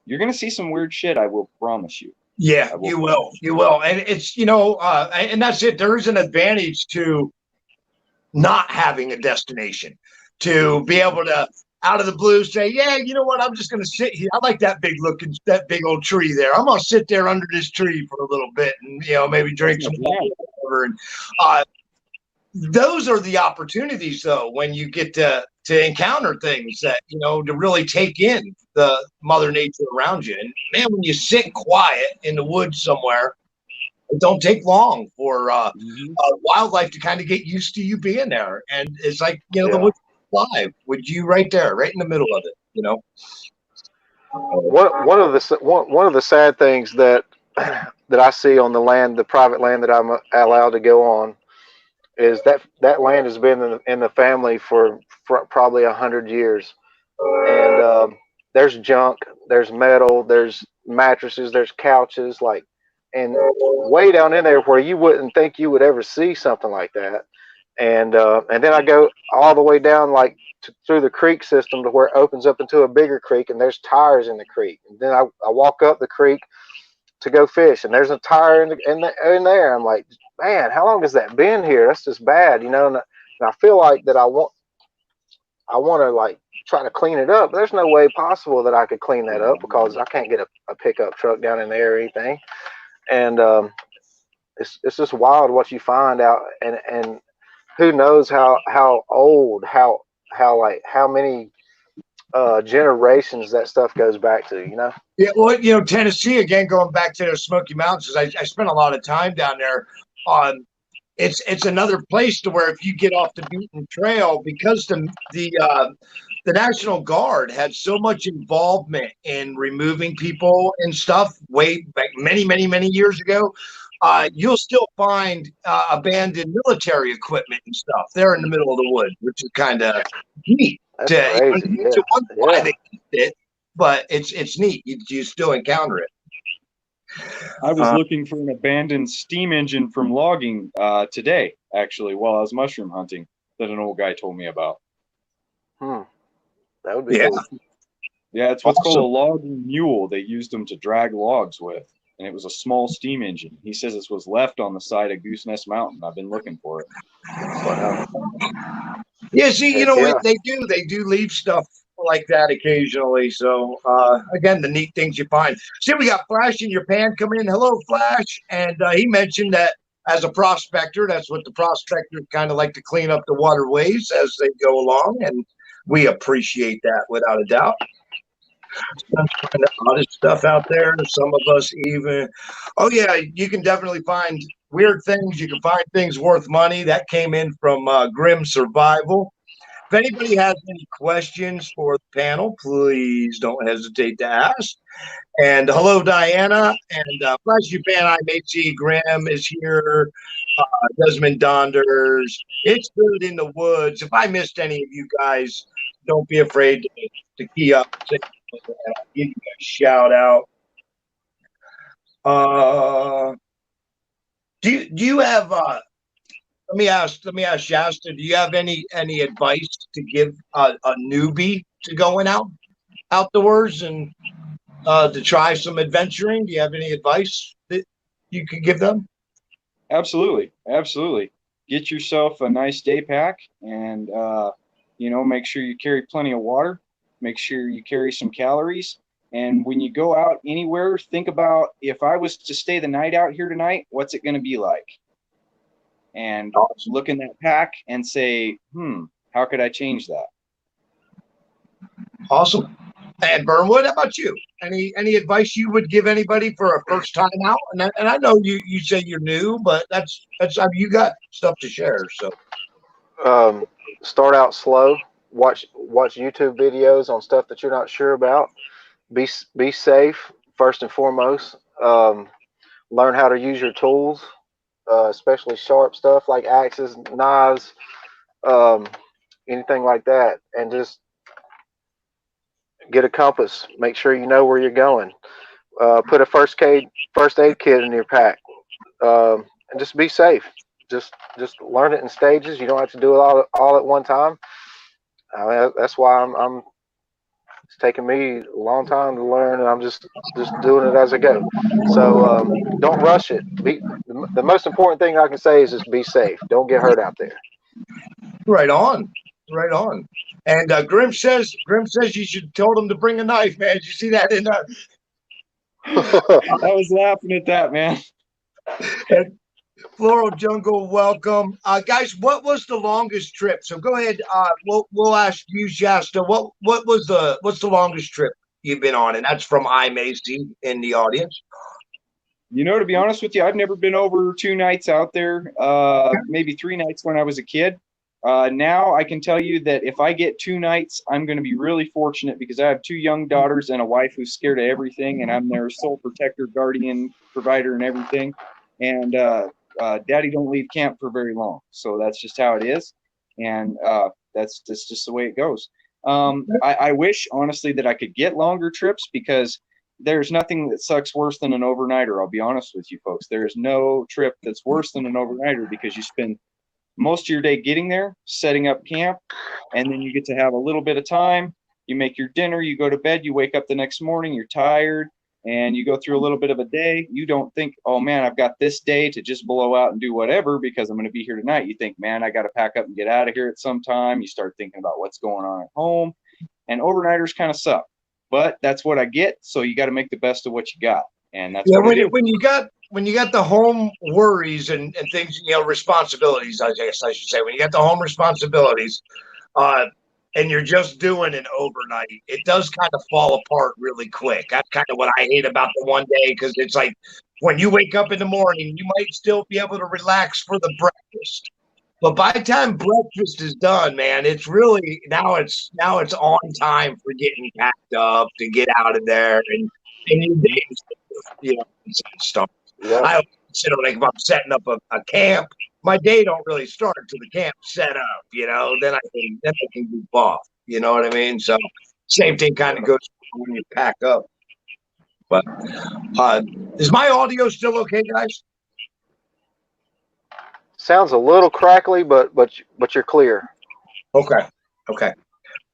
you're going to see some weird shit, I will promise you. Yeah, you will. You will. And it's, and that's it. There is an advantage to not having a destination, to be able to out of the blue say, yeah, you know what, I'm just going to sit here. I like that big old tree there. I'm going to sit there under this tree for a little bit and, maybe drink some water. And those are the opportunities, though, when you get to encounter things that, to really take in the Mother Nature around you. And man, when you sit quiet in the woods somewhere, it don't take long for wildlife to kind of get used to you being there. And it's like, the woods live with you right there, right in the middle of it, One of the sad things that I see on the land, the private land that I'm allowed to go on, is that land has been in the family for probably 100 years, and there's junk, there's metal, there's mattresses, there's couches, and way down in there where you wouldn't think you would ever see something like that, and then I go all the way down through the creek system to where it opens up into a bigger creek, and there's tires in the creek, and then I walk up the creek to go fish, and there's a tire in there. I'm like, man, how long has that been here? That's just bad, And I feel like that I want to try to clean it up, but there's no way possible that I could clean that up because I can't get a pickup truck down in there or anything. And it's just wild what you find out, and who knows how old, how many generations that stuff goes back to, Yeah, well, Tennessee, again, going back to the Smoky Mountains, I spent a lot of time down there. It's another place to where if you get off the beaten trail, because the National Guard had so much involvement in removing people and stuff way back many, many, many years ago, you'll still find abandoned military equipment and stuff there in the middle of the woods, which is kind of neat. That's crazy. To wonder why they keep it, but it's neat. You still encounter it. I was looking for an abandoned steam engine from logging today, actually, while I was mushroom hunting, that an old guy told me about. That would be cool. Yeah, it's what's called a logging mule. They used them to drag logs with, and it was a small steam engine. He says this was left on the side of Goose Nest Mountain. I've been looking for it. Yeah, see, they do leave stuff like that occasionally. So again, the neat things you find. See, we got Flash in your pan coming in. Hello, Flash. And he mentioned that as a prospector, that's what the prospectors kind of like to clean up the waterways as they go along, and we appreciate that without a doubt. Some kind of oddest stuff out there. Some of us even. Oh yeah, you can definitely find weird things. You can find things worth money. That came in from Grim Survival. If anybody has any questions for the panel, please don't hesitate to ask. And hello, Diana. And Flash You Fan, I'm HC. Graham is here. Desmond Donders. It's good in the woods. If I missed any of you guys, don't be afraid to key up. I'll give you a shout out. Do you have let me ask Shasta, do you have any advice to give a newbie to going outdoors and to try some adventuring? Do you have any advice that you could give them? Absolutely. Get yourself a nice day pack, and make sure you carry plenty of water. Make sure you carry some calories. And when you go out anywhere, think about, if I was to stay the night out here tonight, what's it going to be like? And look in that pack and say, how could I change that? Awesome. And Burnwood, how about you? Any advice you would give anybody for a first time out? And I know you say you're new, but that's you got stuff to share. So start out slow. Watch YouTube videos on stuff that you're not sure about. Be safe first and foremost. Learn how to use your tools, especially sharp stuff like axes, knives, anything like that, and just get a compass. Make sure you know where you're going. Put a first aid kit in your pack, and just be safe. Just learn it in stages. You don't have to do it all at one time. I mean, that's why I'm. It's taken me a long time to learn, and I'm just doing it as I go. So don't rush it. The most important thing I can say is just be safe. Don't get hurt out there. Right on, right on. And Grim says you should tell them to bring a knife, man. Did you see that in I was laughing at that, man. Floral Jungle? Welcome, guys. What was the longest trip? So go ahead. We'll ask you, Shasta. What's the longest trip you've been on? And that's from iMacy in the audience. You know, to be honest with you, I've never been over 2 nights out there. Maybe 3 nights when I was a kid. Now I can tell you that if I get 2 nights, I'm going to be really fortunate because I have 2 young daughters and a wife who's scared of everything, and I'm their sole protector, guardian, provider, and everything. And Daddy don't leave camp for very long, so that's just how it is, and that's just the way it goes. I wish honestly that I could get longer trips because there's nothing that sucks worse than an overnighter. I'll be honest with you folks. There's no trip that's worse than an overnighter because you spend most of your day getting there, setting up camp, and then you get to have a little bit of time. You make your dinner, you go to bed, you wake up the next morning, you're tired, and you go through a little bit of a day. You don't think, oh man, I've got this day to just blow out and do whatever because I'm going to be here tonight. You think, man, I got to pack up and get out of here at some time. You start thinking about what's going on at home, and overnighters kind of suck. But that's what I get, so you got to make the best of what you got, and that's what when you got the home worries and things, responsibilities, I guess I should say, when you got the home responsibilities, and you're just doing an overnight, it does kind of fall apart really quick. That's kind of what I hate about the one day, because it's like when you wake up in the morning, you might still be able to relax for the breakfast. But by the time breakfast is done, man, it's really now it's on time for getting packed up to get out of there and your days, stuff. Yeah. I sit on if I'm setting up a camp. My day don't really start until the camp's set up, then I can goof off. You know what I mean? So same thing kind of goes when you pack up. But is my audio still okay, guys? Sounds a little crackly, but you're clear. Okay.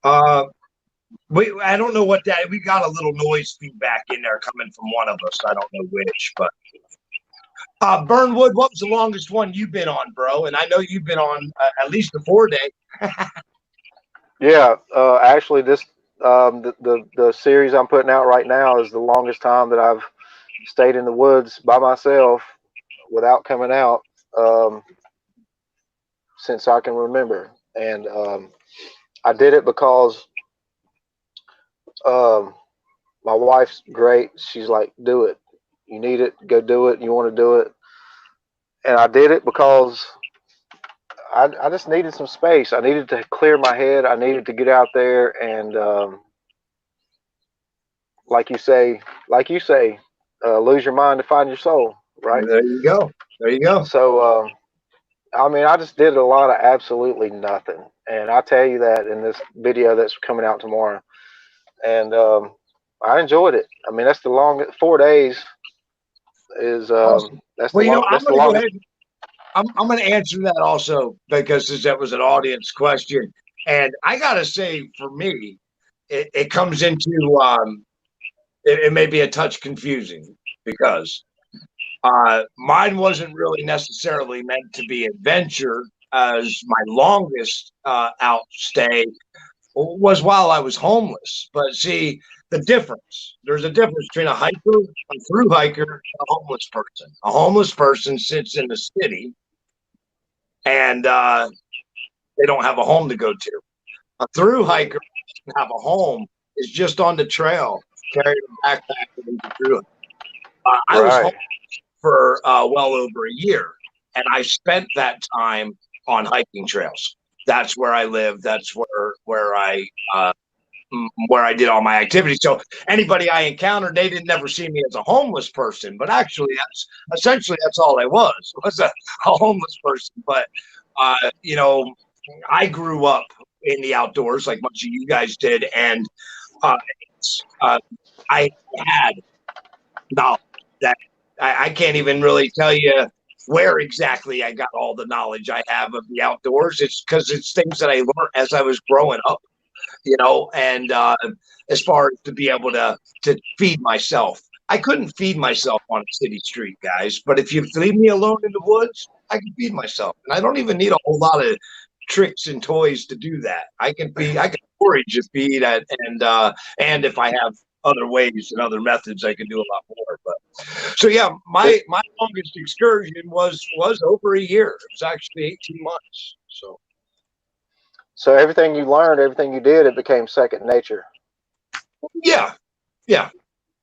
I don't know what that. We got a little noise feedback in there coming from one of us. I don't know which, but Burnwood, what was the longest one you've been on, bro? And I know you've been on at least a 4-day. Yeah, actually, this the series I'm putting out right now is the longest time that I've stayed in the woods by myself without coming out since I can remember. And I did it because my wife's great. She's like, do it. You need it. Go do it. You want to do it. And I did it because I just needed some space. I needed to clear my head. I needed to get out there and, like you say, lose your mind to find your soul. Right. There you go. So, I mean, I just did a lot of absolutely nothing. And I'll tell you that in this video that's coming out tomorrow. And I enjoyed it. I mean, that's the longest 4 days is awesome. That's well, the long, I'm going to go ahead. I'm going to answer that also because that was an audience question. And I got to say, for me, it comes into it may be a touch confusing because mine wasn't really necessarily meant to be adventure, as my longest outstay was while I was homeless. But see, there's a difference between a hiker, a through hiker, and a homeless person. A homeless person sits in the city and they don't have a home to go to. A through hiker doesn't have a home, is just on the trail, carrying a backpack and through. I was homeless for well over a year, and I spent that time on hiking trails. That's where I lived. That's where I did all my activities. So anybody I encountered, they didn't never see me as a homeless person, but actually that's all I was a homeless person. But I grew up in the outdoors like much of you guys did, and months, I had knowledge that I can't even really tell you where exactly I got all the knowledge I have of the outdoors. It's because it's things that I learned as I was growing up, and as far as to be able to feed myself. I couldn't feed myself on a city street, guys, but if you leave me alone in the woods, I can feed myself. And I don't even need a whole lot of tricks and toys to do that. I can forage and feed, and if I have other ways and other methods, I can do a lot more. But so yeah, my longest excursion was over a year. It was actually 18 months. So everything you learned, everything you did, it became second nature. Yeah.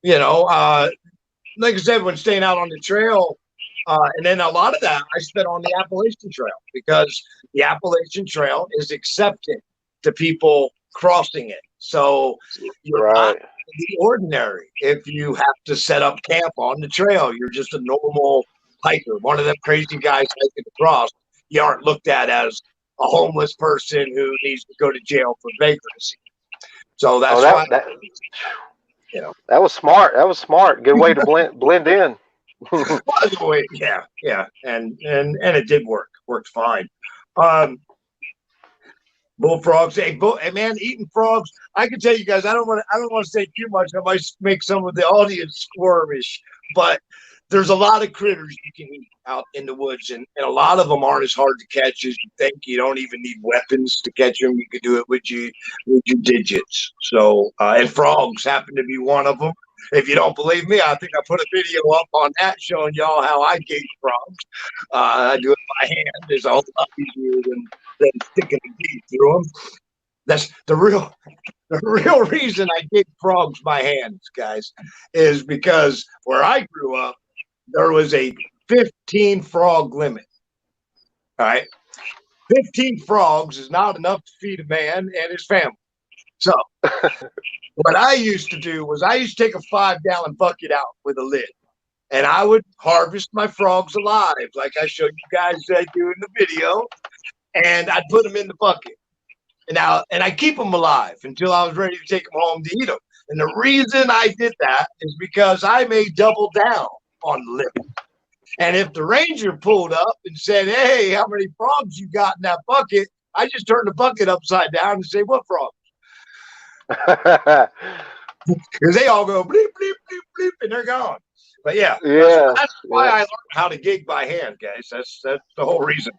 Like I said, when staying out on the trail, and then a lot of that I spent on the Appalachian Trail, because the Appalachian Trail is accepted to people crossing it. So you're not the ordinary if you have to set up camp on the trail. You're just a normal hiker, one of them crazy guys hiking across. You aren't looked at as a homeless person who needs to go to jail for vagrancy. So that's why. That was smart. That was smart. Good way to blend in. Yeah, and it did work. Worked fine. Bullfrogs. Hey, man, eating frogs. I can tell you guys. I don't want to say too much. I might make some of the audience squirmish, but there's a lot of critters you can eat out in the woods, and a lot of them aren't as hard to catch as you think. You don't even need weapons to catch them. You can do it with your digits. So, and frogs happen to be one of them. If you don't believe me, I think I put a video up on that showing y'all how I gauge frogs. I do it by hand. It's a whole lot easier than sticking a bead through them. That's the real reason I gauge frogs by hands, guys, is because where I grew up, there was a 15 frog limit. All right. 15 frogs is not enough to feed a man and his family. So what I used to do was I used to take a 5-gallon bucket out with a lid, and I would harvest my frogs alive, like I showed you guys I do in the video, and I'd put them in the bucket. And I keep them alive until I was ready to take them home to eat them. And the reason I did that is because I may double down on the limit. And if the ranger pulled up and said, "Hey, how many frogs you got in that bucket?" I just turned the bucket upside down and say, "What frogs?" Because they all go bleep, bleep, bleep, bleep, and they're gone. But yeah, that's why I learned how to gig by hand, guys. That's the whole reason.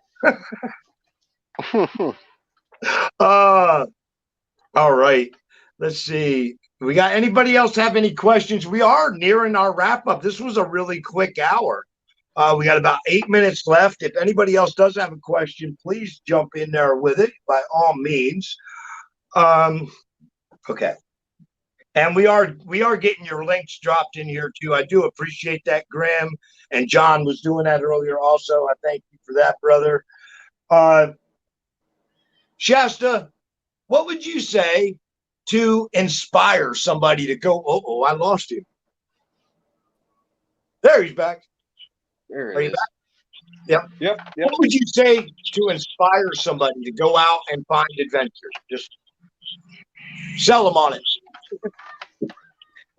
All right. Let's see. We got anybody else have any questions? We are nearing our wrap up. This was a really quick hour. We got about 8 minutes left. If anybody else does have a question, please jump in there with it by all means. Okay. And we are getting your links dropped in here too. I do appreciate that, Graham. And John was doing that earlier also. I thank you for that, brother. Shasta, what would you say to inspire somebody to go? Oh, I lost him. There, he's back. There he is. Back? Yep. What would you say to inspire somebody to go out and find adventure? Just sell them on it.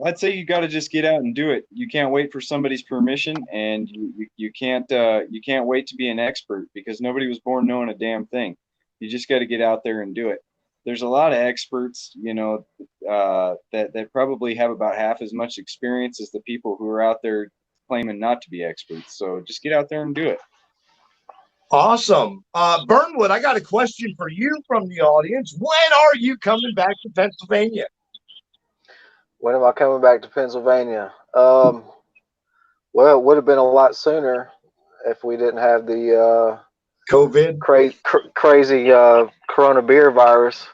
I'd say you got to just get out and do it. You can't wait for somebody's permission, and you can't wait to be an expert, because nobody was born knowing a damn thing. You just got to get out there and do it. There's a lot of experts, that probably have about half as much experience as the people who are out there claiming not to be experts. So just get out there and do it. Awesome. Burnwood, I got a question for you from the audience. When are you coming back to Pennsylvania? When am I coming back to Pennsylvania? Well, it would have been a lot sooner if we didn't have the COVID crazy Corona beer virus.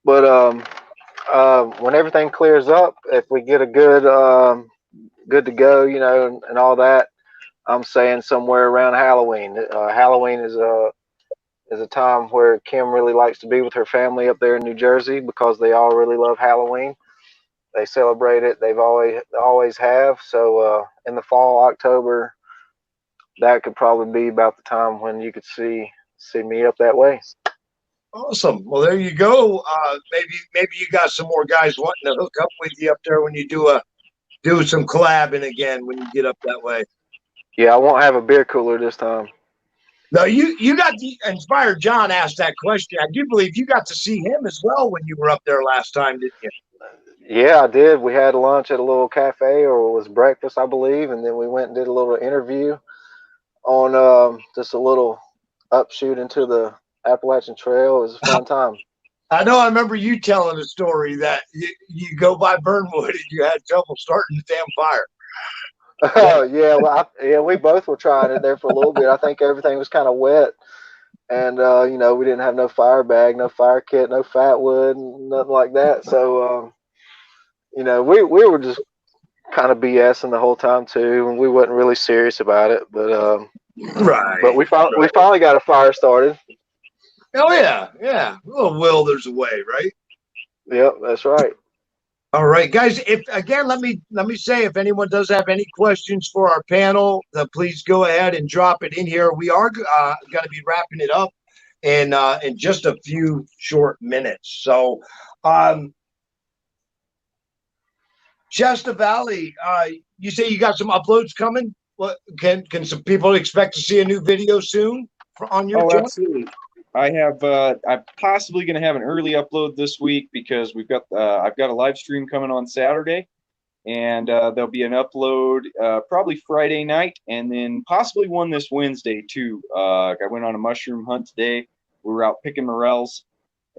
But when everything clears up, if we get a good to go, and all that, I'm saying somewhere around Halloween. Halloween is a time where Kim really likes to be with her family up there in New Jersey, because they all really love Halloween. They celebrate it. They've always have. So in the fall, October, that could probably be about the time when you could see me up that way. Awesome. Well, there you go. Maybe you got some more guys wanting to hook up with you up there when you do some collabing again when you get up that way. Yeah, I won't have a beer cooler this time. No, you got the Inspired John asked that question. I do believe you got to see him as well when you were up there last time, didn't you? Yeah, I did. We had lunch at a little cafe, or it was breakfast, I believe, and then we went and did a little interview on just a little upshoot into the Appalachian Trail. It was a fun time. I know I remember you telling a story that you go by Burnwood and you had trouble starting the damn fire. Oh yeah, well, yeah, we both were trying it there for a little bit. I think everything was kind of wet, and you know, we didn't have no fire bag, no fire kit, no fat wood, nothing like that. So you know, we were just kind of BSing the whole time too, and we wasn't really serious about it. But we finally got a fire started. Oh yeah, yeah. A little will, there's a way, right? Yep, that's right. All right, guys. If again, let me say, if anyone does have any questions for our panel, please go ahead and drop it in here. We are going to be wrapping it up in just a few short minutes. So, Shasta Valley, you say you got some uploads coming. What can some people expect to see a new video soon on your channel? Absolutely. I have. I'm possibly going to have an early upload this week because we've got. I've got a live stream coming on Saturday, and there'll be an upload probably Friday night, and then possibly one this Wednesday too. I went on a mushroom hunt today. We were out picking morels,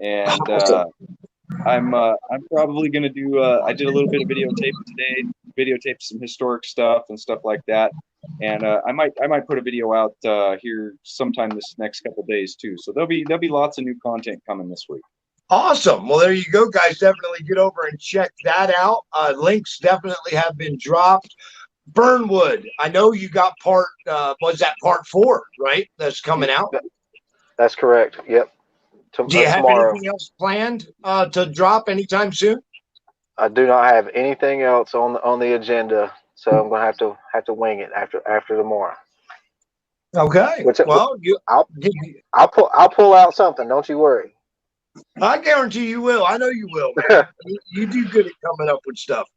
and I'm probably going to do. I did a little bit of videotape today. Videotape some historic stuff and stuff like that. And I might put a video out here sometime this next couple of days too. So there'll be lots of new content coming this week. Awesome. Well, there you go, guys. Definitely get over and check that out. Links definitely have been dropped. Burnwood, I know you got part. Was that part 4, right? That's coming out. That's correct. Yep. Do you have tomorrow. anything else planned to drop anytime soon? I do not have anything else on the agenda, so I'm gonna have to wing it after tomorrow. Okay. Well, I'll pull out something. Don't you worry. I guarantee you will. I know you will. You do good at coming up with stuff.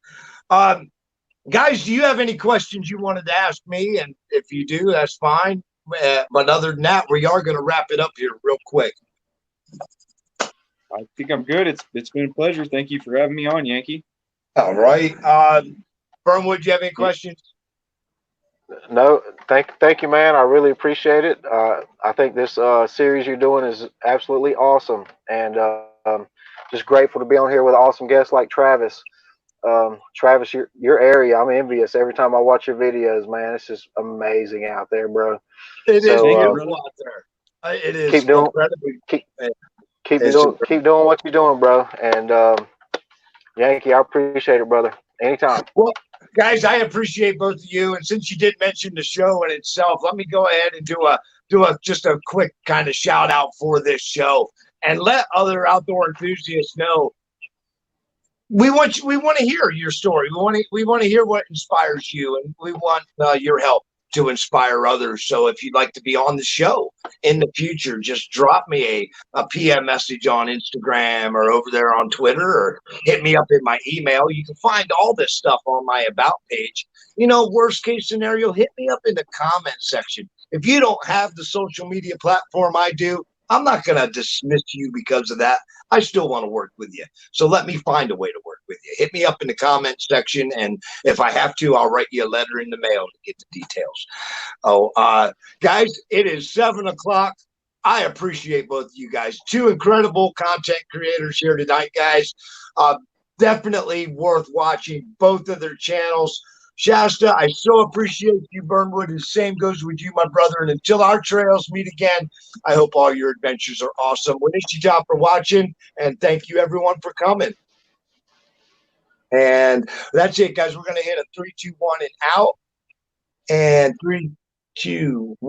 Guys, do you have any questions you wanted to ask me? And if you do, that's fine. But other than that, we are going to wrap it up here real quick. I think I'm good. It's been a pleasure. Thank you for having me on, Yankee. All right. Burnwood, do you have any questions? No, thank you, man. I really appreciate it. I think this series you're doing is absolutely awesome, and just grateful to be on here with awesome guests like Travis. Travis, your area, I'm envious every time I watch your videos, man. It's just amazing out there, bro. It is beautiful out there. It is. Keep doing what you're doing, bro. And Yankee, I appreciate it, brother. Anytime. Well, guys, I appreciate both of you. And since you did mention the show in itself, let me go ahead and do just a quick kind of shout out for this show and let other outdoor enthusiasts know. We want to hear your story. We want to hear what inspires you, and we want your help to inspire others. So if you'd like to be on the show in the future, just drop me a PM message on Instagram or over there on Twitter, or hit me up in my email. You can find all this stuff on my About page. You know, worst case scenario, hit me up in the comment section. If you don't have the social media platform I do, I'm not going to dismiss you because of that. I still want to work with you. So let me find a way to work with you. Hit me up in the comment section, and if I have to, I'll write you a letter in the mail to get the details. Oh, guys, it is 7 o'clock. I appreciate both of you guys. 2 incredible content creators here tonight, guys. Definitely worth watching both of their channels. Shasta, I so appreciate you, Burnwood, and same goes with you, my brother. And until our trails meet again, I hope all your adventures are awesome. Winishi job for watching, and thank you, everyone, for coming. And that's it, guys. We're going to hit a 3, 2, 1 and out. And 3, 2, 1.